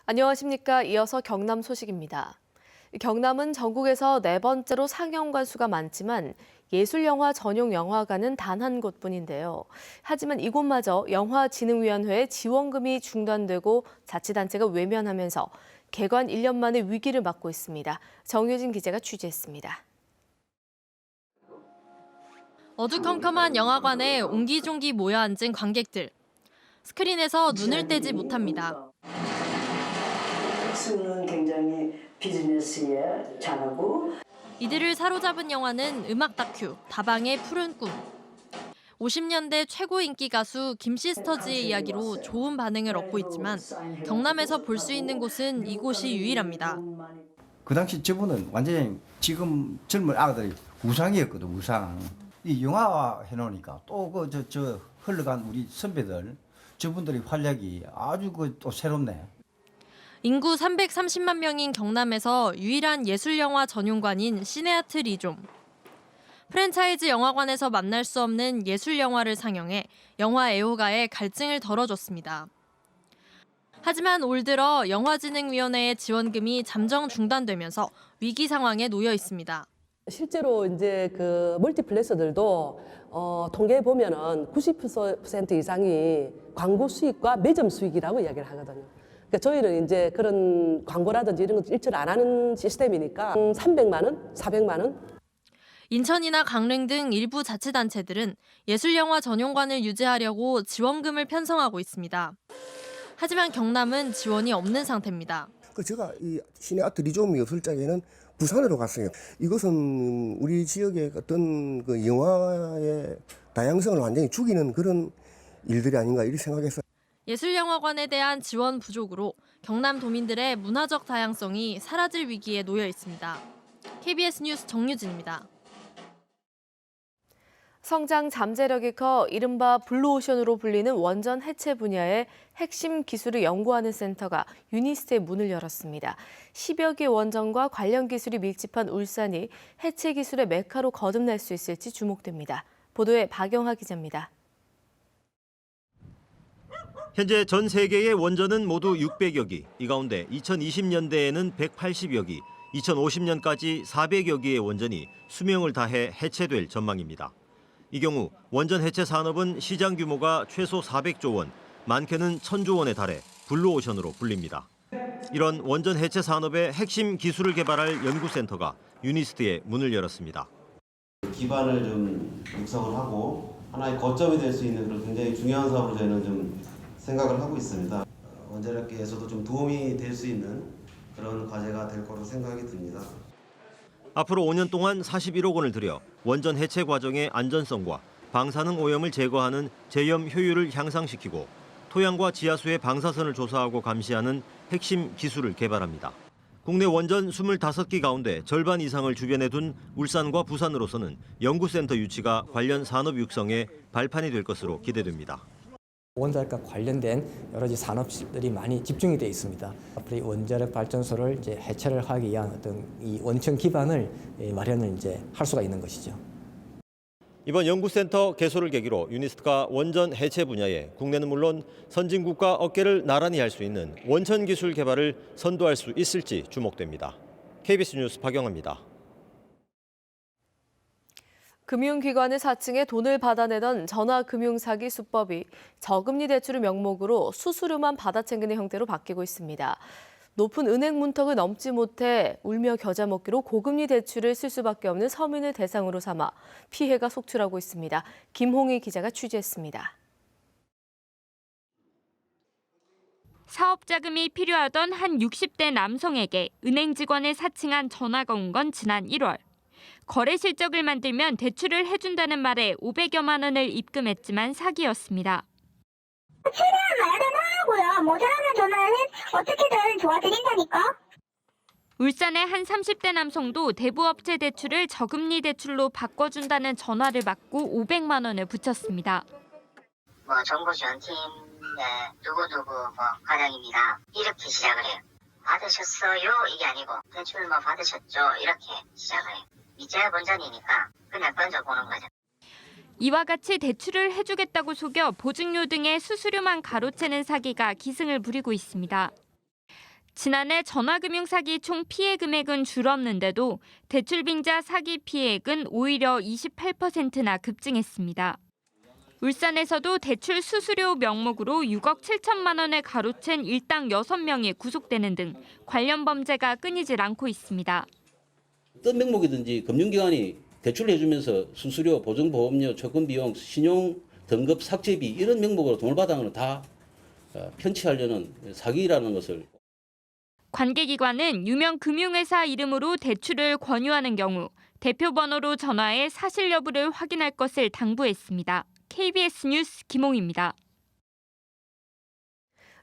안녕하십니까. 이어서 경남 소식입니다. 경남은 전국에서 네 번째로 상영관 수가 많지만 예술영화 전용 영화관은 단 한 곳뿐인데요. 하지만 이곳마저 영화진흥위원회의 지원금이 중단되고 자치단체가 외면하면서 개관 1년 만에 위기를 맞고 있습니다. 정유진 기자가 취재했습니다. 어두컴컴한 영화관에 옹기종기 모여 앉은 관객들. 스크린에서 눈을 떼지 못합니다. 수는 굉장히 비즈니스에 잘하고. 이들을 사로잡은 영화는 음악 다큐 다방의 푸른 꿈. 50년대 최고 인기 가수 김시스터즈의 이야기로 좋은 반응을 얻고 있지만 경남에서 볼 수 있는 곳은 이곳이 유일합니다. 그 당시 저분은 완전히 지금 젊은 아가들이 우상이었거든, 우상. 이 영화화 해놓으니까 또 저 흘러간 우리 선배들, 저분들의 활약이 아주 또 새롭네. 인구 330만 명인 경남에서 유일한 예술영화 전용관인 시네아트 리좀. 프랜차이즈 영화관에서 만날 수 없는 예술영화를 상영해 영화 애호가의 갈증을 덜어줬습니다. 하지만 올 들어 영화진흥위원회의 지원금이 잠정 중단되면서 위기 상황에 놓여 있습니다. 실제로 이제 그 멀티플렉스들도 통계에 보면은 90% 이상이 광고 수익과 매점 수익이라고 이야기를 하거든요. 그러니까 저희는 이제 그런 광고라든지 이런 것 일처리 안 하는 시스템이니까 300만 원, 400만 원. 인천이나 강릉 등 일부 자치단체들은 예술영화 전용관을 유지하려고 지원금을 편성하고 있습니다. 하지만 경남은 지원이 없는 상태입니다. 제가 이 시네아트 리좀이 없을 적에는 부산으로 갔어요. 이것은 우리 지역의 어떤 그 영화의 다양성을 완전히 죽이는 그런 일들이 아닌가 이렇게 생각했어요. 예술영화관에 대한 지원 부족으로 경남 도민들의 문화적 다양성이 사라질 위기에 놓여 있습니다. KBS 뉴스 정유진입니다. 성장 잠재력이 커 이른바 블루오션으로 불리는 원전 해체 분야의 핵심 기술을 연구하는 센터가 유니스트의 문을 열었습니다. 10여 개 원전과 관련 기술이 밀집한 울산이 해체 기술의 메카로 거듭날 수 있을지 주목됩니다. 보도에 박영하 기자입니다. 현재 전 세계의 원전은 모두 600여 기, 이 가운데 2020년대에는 180여 기, 2050년까지 400여 기의 원전이 수명을 다해 해체될 전망입니다. 이 경우 원전 해체 산업은 시장 규모가 최소 400조 원, 많게는 1000조 원에 달해 블루오션으로 불립니다. 이런 원전 해체 산업의 핵심 기술을 개발할 연구센터가 유니스트에 문을 열었습니다. 기반을 좀 육성을 하고 하나의 거점이 될 수 있는 그런 굉장히 중요한 사업으로 저는 좀 생각을 하고 있습니다. 원자력계에서도 좀 도움이 될 수 있는 그런 과제가 될 거로 생각이 듭니다. 앞으로 5년 동안 41억 원을 들여 원전 해체 과정의 안전성과 방사능 오염을 제거하는 제염 효율을 향상시키고 토양과 지하수의 방사선을 조사하고 감시하는 핵심 기술을 개발합니다. 국내 원전 25기 가운데 절반 이상을 주변에 둔 울산과 부산으로서는 연구센터 유치가 관련 산업 육성에 발판이 될 것으로 기대됩니다. 원자력과 관련된 여러 가지 산업들이 많이 집중이 되어 있습니다. 앞으로 이 원자력 발전소를 이제 해체를 하기 위한 어떤 이 원천 기반을 마련을 이제 할 수가 있는 것이죠. 이번 연구센터 개소를 계기로 유니스트가 원전 해체 분야에 국내는 물론 선진국과 어깨를 나란히 할 수 있는 원천 기술 개발을 선도할 수 있을지 주목됩니다. KBS 뉴스 박영하입니다. 금융기관의 사칭에 돈을 받아내던 전화금융사기 수법이 저금리 대출을 명목으로 수수료만 받아챙기는 형태로 바뀌고 있습니다. 높은 은행 문턱을 넘지 못해 울며 겨자 먹기로 고금리 대출을 쓸 수밖에 없는 서민을 대상으로 삼아 피해가 속출하고 있습니다. 김홍희 기자가 취재했습니다. 사업 자금이 필요하던 한 60대 남성에게 은행 직원을 사칭한 전화가 온 건 지난 1월. 거래 실적을 만들면 대출을 해준다는 말에 500여만 원을 입금했지만 사기였습니다. 최대한 마련하고요. 모자라는 전화는 어떻게든 도와드린다니까. 울산의 한 30대 남성도 대부업체 대출을 저금리 대출로 바꿔준다는 전화를 받고 500만 원을 붙였습니다. 정보지원팀 누구누구 과장입니다. 이렇게 시작을 해요. 받으셨어요? 이게 아니고 대출 받으셨죠? 이렇게 시작을 해요. 이자야 본전이니까 그냥 던져보는 거죠. 이와 같이 대출을 해주겠다고 속여 보증료 등의 수수료만 가로채는 사기가 기승을 부리고 있습니다. 지난해 전화금융 사기 총 피해 금액은 줄었는데도 대출빙자 사기 피해액은 오히려 28%나 급증했습니다. 울산에서도 대출 수수료 명목으로 6억 7천만 원에 가로챈 일당 6명이 구속되는 등 관련 범죄가 끊이질 않고 있습니다. 어떤 명목이든지 금융기관이 대출을 해주면서 수수료, 보증보험료, 채권비용, 신용 등급 삭제비 이런 명목으로 돈을 받은 것은 다 편취하려는 사기라는 것을. 관계기관은 유명 금융회사 이름으로 대출을 권유하는 경우 대표 번호로 전화해 사실 여부를 확인할 것을 당부했습니다. KBS 뉴스 김홍입니다.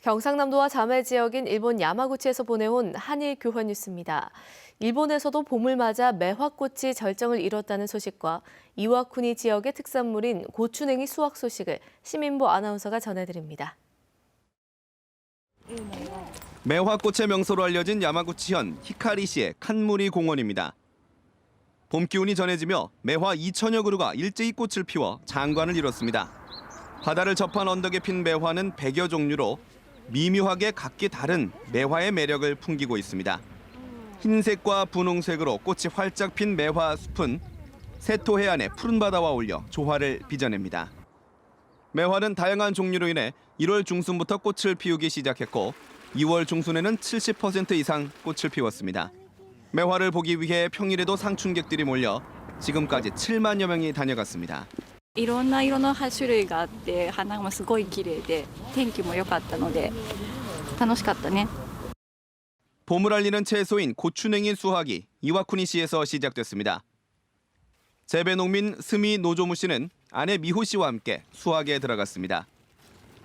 경상남도와 자매 지역인 일본 야마구치에서 보내온 한일 교환 뉴스입니다. 일본에서도 봄을 맞아 매화꽃이 절정을 이뤘다는 소식과 이와쿠니 지역의 특산물인 고추냉이 수확 소식을 시민보 아나운서가 전해드립니다. 매화꽃의 명소로 알려진 야마구치현 히카리시의 칸무리 공원입니다. 봄 기운이 전해지며 매화 2천여 그루가 일제히 꽃을 피워 장관을 이뤘습니다. 바다를 접한 언덕에 핀 매화는 100여 종류로 미묘하게 각기 다른 매화의 매력을 풍기고 있습니다. 흰색과 분홍색으로 꽃이 활짝 핀 매화 숲은 세토 해안의 푸른 바다와 어울려 조화를 빚어냅니다. 매화는 다양한 종류로 인해 1월 중순부터 꽃을 피우기 시작했고 2월 중순에는 70% 이상 꽃을 피웠습니다. 매화를 보기 위해 평일에도 상춘객들이 몰려 지금까지 7만여 명이 다녀갔습니다. いろんな色の種類があって花もすごい綺麗で天気も良かったので楽しかったね. 봄을 알리는 채소인 고추냉이 수확이 이와쿠니시에서 시작됐습니다. 재배 농민 스미 노조무 씨는 아내 미호 씨와 함께 수확에 들어갔습니다.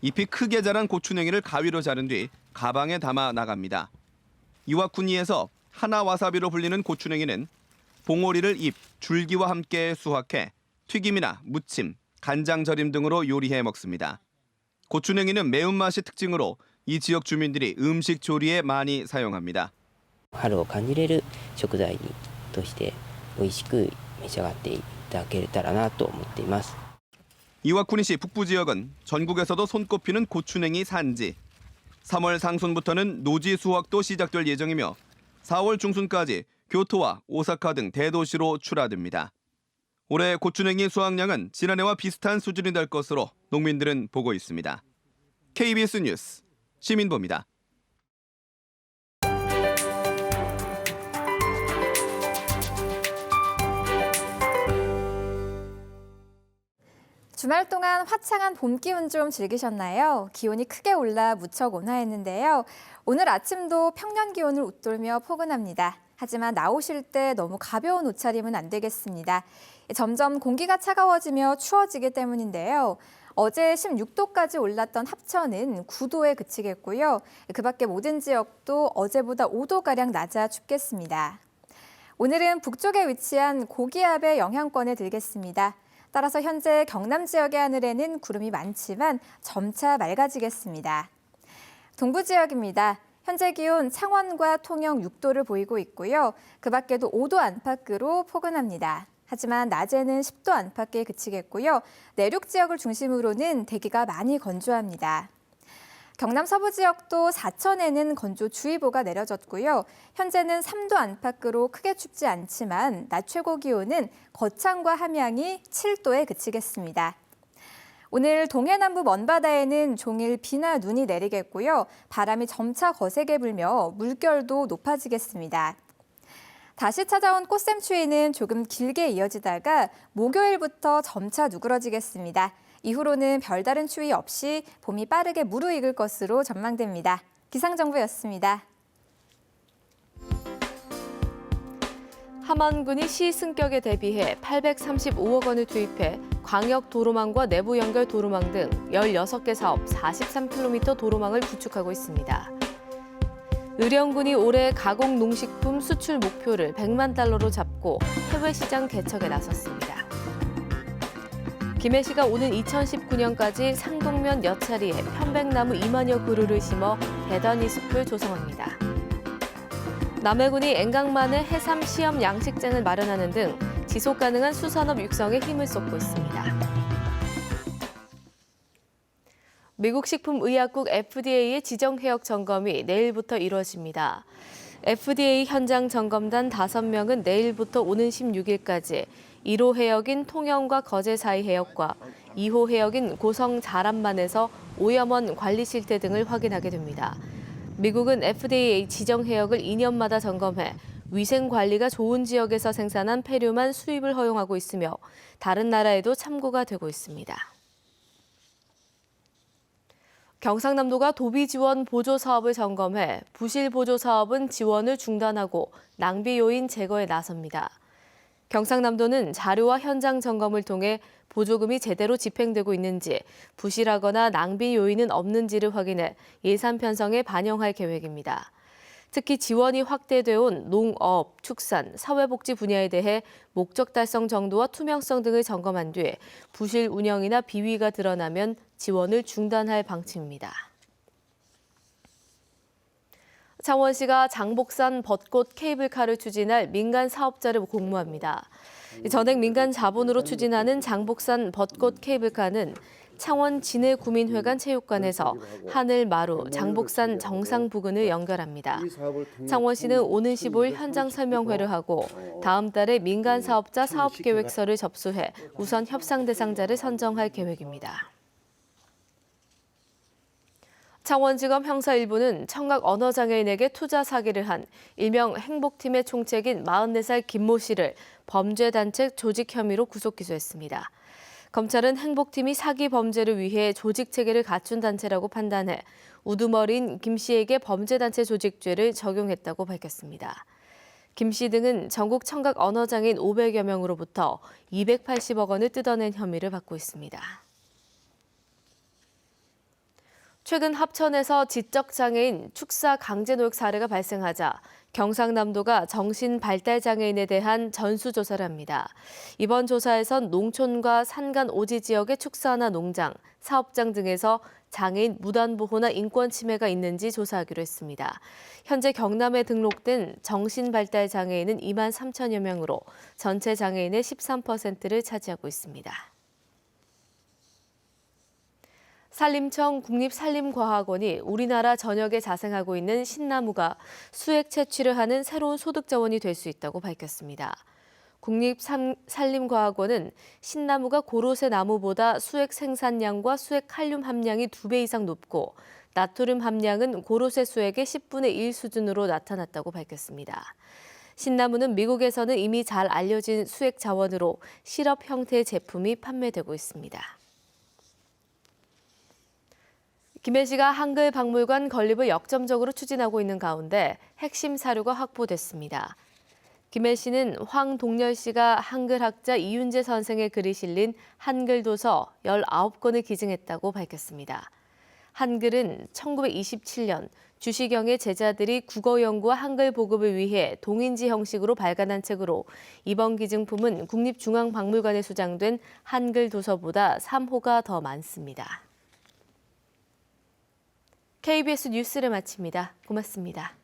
잎이 크게 자란 고추냉이를 가위로 자른 뒤 가방에 담아 나갑니다. 이와쿠니에서 하나 와사비로 불리는 고추냉이는 봉오리를 잎, 줄기와 함께 수확해 튀김이나 무침, 간장 절임 등으로 요리해 먹습니다. 고추냉이는 매운맛이 특징으로 이 지역 주민들이 음식 조리에 많이 사용합니다. 春を感じれる食材として美味しく召し上がっていただけたらなと思っています. 이와쿠니시 북부 지역은 전국에서도 손꼽히는 고추냉이 산지. 3월 상순부터는 노지 수확도 시작될 예정이며 4월 중순까지 교토와 오사카 등 대도시로 출하됩니다. 올해 고추냉이 수확량은 지난해와 비슷한 수준이 될 것으로 농민들은 보고 있습니다. KBS 뉴스 시민보입니다. 주말 동안 화창한 봄 기운 좀 즐기셨나요? 기온이 크게 올라 무척 온화했는데요. 오늘 아침도 평년 기온을 웃돌며 포근합니다. 하지만 나오실 때 너무 가벼운 옷차림은 안 되겠습니다. 점점 공기가 차가워지며 추워지기 때문인데요. 어제 16도까지 올랐던 합천은 9도에 그치겠고요. 그 밖에 모든 지역도 어제보다 5도가량 낮아 춥겠습니다. 오늘은 북쪽에 위치한 고기압의 영향권에 들겠습니다. 따라서 현재 경남 지역의 하늘에는 구름이 많지만 점차 맑아지겠습니다. 동부 지역입니다. 현재 기온 창원과 통영 6도를 보이고 있고요. 그 밖에도 5도 안팎으로 포근합니다. 하지만 낮에는 10도 안팎에 그치겠고요. 내륙 지역을 중심으로는 대기가 많이 건조합니다. 경남 서부 지역도 사천에는 건조주의보가 내려졌고요. 현재는 3도 안팎으로 크게 춥지 않지만 낮 최고 기온은 거창과 함양이 7도에 그치겠습니다. 오늘 동해 남부 먼바다에는 종일 비나 눈이 내리겠고요. 바람이 점차 거세게 불며 물결도 높아지겠습니다. 다시 찾아온 꽃샘추위는 조금 길게 이어지다가 목요일부터 점차 누그러지겠습니다. 이후로는 별다른 추위 없이 봄이 빠르게 무르익을 것으로 전망됩니다. 기상정보였습니다. 함안군이 시승격에 대비해 835억 원을 투입해 광역 도로망과 내부 연결 도로망 등 16개 사업 43km 도로망을 구축하고 있습니다. 의령군이 올해 가공 농식품 수출 목표를 100만 달러로 잡고 해외 시장 개척에 나섰습니다. 김해시가 오는 2019년까지 상동면 여차리에 편백나무 2만여 그루를 심어 대단위 숲을 조성합니다. 남해군이 앵강만에 해삼 시험 양식장을 마련하는 등 지속 가능한 수산업 육성에 힘을 쏟고 있습니다. 미국 식품의약국 FDA의 지정해역 점검이 내일부터 이루어집니다. FDA 현장 점검단 5명은 내일부터 오는 16일까지 1호 해역인 통영과 거제 사이 해역과 2호 해역인 고성 자람만에서 오염원 관리 실태 등을 확인하게 됩니다. 미국은 FDA 지정 해역을 2년마다 점검해 위생 관리가 좋은 지역에서 생산한 폐류만 수입을 허용하고 있으며 다른 나라에도 참고가 되고 있습니다. 경상남도가 도비 지원 보조 사업을 점검해 부실 보조 사업은 지원을 중단하고 낭비 요인 제거에 나섭니다. 경상남도는 자료와 현장 점검을 통해 보조금이 제대로 집행되고 있는지, 부실하거나 낭비 요인은 없는지를 확인해 예산 편성에 반영할 계획입니다. 특히 지원이 확대돼 온 농업, 축산, 사회복지 분야에 대해 목적 달성 정도와 투명성 등을 점검한 뒤 부실 운영이나 비위가 드러나면 지원을 중단할 방침입니다. 창원시가 장복산 벚꽃 케이블카를 추진할 민간 사업자를 공모합니다. 전액 민간 자본으로 추진하는 장복산 벚꽃 케이블카는 창원 진해구민회관 체육관에서 하늘 마루 장복산 정상 부근을 연결합니다. 창원시는 오는 15일 현장 설명회를 하고 다음 달에 민간 사업자 사업계획서를 접수해 우선 협상 대상자를 선정할 계획입니다. 창원지검 형사 1부는 청각 언어장애인에게 투자 사기를 한 일명 행복팀의 총책인 44살 김모 씨를 범죄단체 조직 혐의로 구속 기소했습니다. 검찰은 행복팀이 사기 범죄를 위해 조직 체계를 갖춘 단체라고 판단해 우두머리인 김 씨에게 범죄단체 조직죄를 적용했다고 밝혔습니다. 김 씨 등은 전국 청각 언어장애인 500여 명으로부터 280억 원을 뜯어낸 혐의를 받고 있습니다. 최근 합천에서 지적장애인 축사 강제노역 사례가 발생하자 경상남도가 정신발달장애인에 대한 전수조사를 합니다. 이번 조사에선 농촌과 산간 오지 지역의 축사나 농장, 사업장 등에서 장애인 무단보호나 인권 침해가 있는지 조사하기로 했습니다. 현재 경남에 등록된 정신발달장애인은 2만 3천여 명으로 전체 장애인의 13%를 차지하고 있습니다. 산림청 국립산림과학원이 우리나라 전역에 자생하고 있는 신나무가 수액 채취를 하는 새로운 소득 자원이 될 수 있다고 밝혔습니다. 국립산림과학원은 신나무가 고로쇠 나무보다 수액 생산량과 수액 칼륨 함량이 2배 이상 높고 나트륨 함량은 고로쇠 수액의 10분의 1 수준으로 나타났다고 밝혔습니다. 신나무는 미국에서는 이미 잘 알려진 수액 자원으로 시럽 형태의 제품이 판매되고 있습니다. 김해시가 한글박물관 건립을 역점적으로 추진하고 있는 가운데 핵심 사료가 확보됐습니다. 김해시는 황동열 씨가 한글학자 이윤재 선생의 글이 실린 한글 도서 19권을 기증했다고 밝혔습니다. 한글은 1927년 주시경의 제자들이 국어 연구와 한글 보급을 위해 동인지 형식으로 발간한 책으로 이번 기증품은 국립중앙박물관에 수장된 한글 도서보다 3호가 더 많습니다. KBS 뉴스를 마칩니다. 고맙습니다.